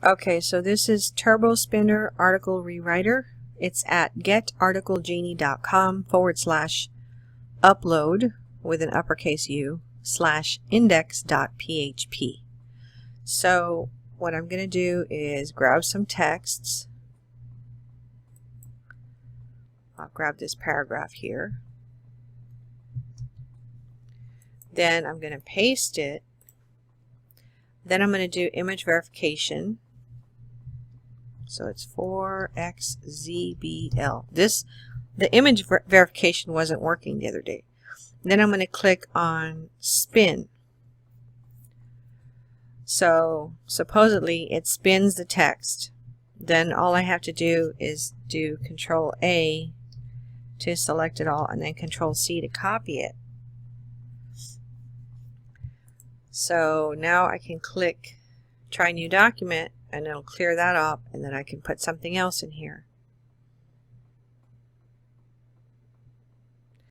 Okay, so this is Turbo Spinner Article Rewriter. It's at getarticlegenie.com/upload with an uppercase U /index.php. So what I'm going to do is grab some texts. I'll grab this paragraph here. Then I'm going to paste it. Then I'm going to do image verification. So it's 4xzbl. The image verification wasn't working the other day. Then I'm going to click on spin. So supposedly it spins the text. Then all I have to do is do Control A to select it all and then Control C to copy it. So now I can click Try New Document and it'll clear that up, and then I can put something else in here.